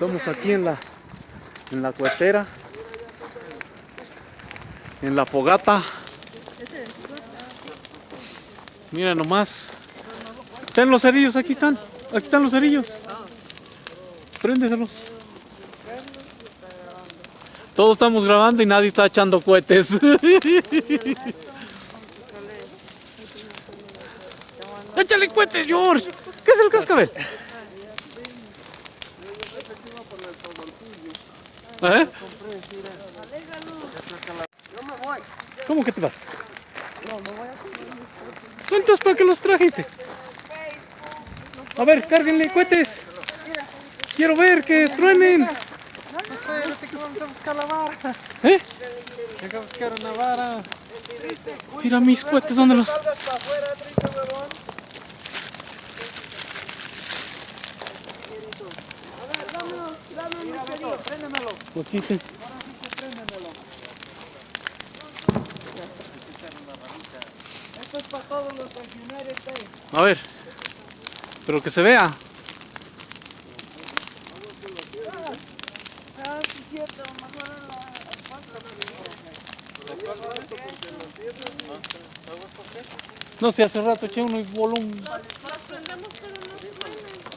Estamos aquí en la cohetera, en la fogata. Mira nomás. Están los cerillos, aquí están. Aquí están los cerillos. Préndeselos. Todos estamos grabando y nadie está echando cohetes. ¡Échale cohetes, George! ¿Qué es el cascabel? ¿Eh? ¿Cómo que te vas? ¿Cuántos para que los trajiste? A ver, cárguenle cohetes. Quiero ver que truenen. ¿Eh? Hay que buscar una vara. Mira mis cohetes, ¿dónde los? Aquí te... Esto es para todos los funcionarios. A ver, pero que se vea. Ah, sí, cierto, mejor No sé, hace rato eché uno y voló un... Los prendemos pero no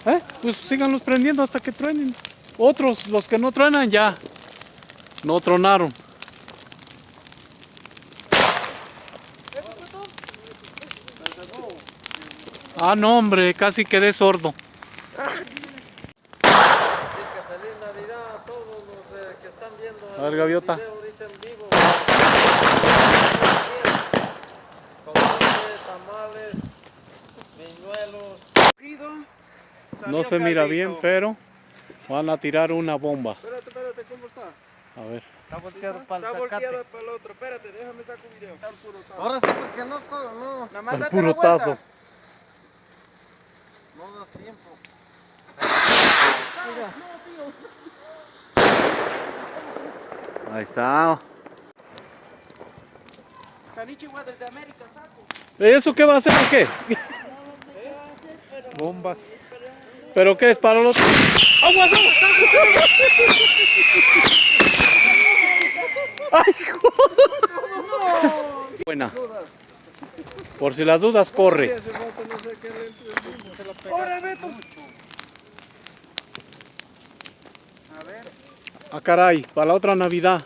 truenan. Pues síganlos prendiendo hasta que truenen. Otros, los que no truenan ya no tronaron. Ah, no, hombre, casi quedé sordo. Feliz Navidad a todos los que están viendo A ver, gaviota. video ahorita en vivo. Tamales, tamales, viñuelos. No se mira bien, pero van a tirar una bomba. Espérate, ¿cómo está? A ver. Está volteado para el zacate. Está volteada para el otro. Espérate, déjame sacar un video. Está el puro tazo. Ahora sí, porque no. Nada más El date puro la vuelta. tazo. No da tiempo. Ahí está. Canichigua desde América, saco. ¿Eso qué va a hacer o qué? Bombas. ¿Pero qué es para los... ¡Aguas, aguas! ¡Ay, joder! Buena. Por si las dudas, corre. ¡Ahora, Beto! Ah, caray, para la otra Navidad.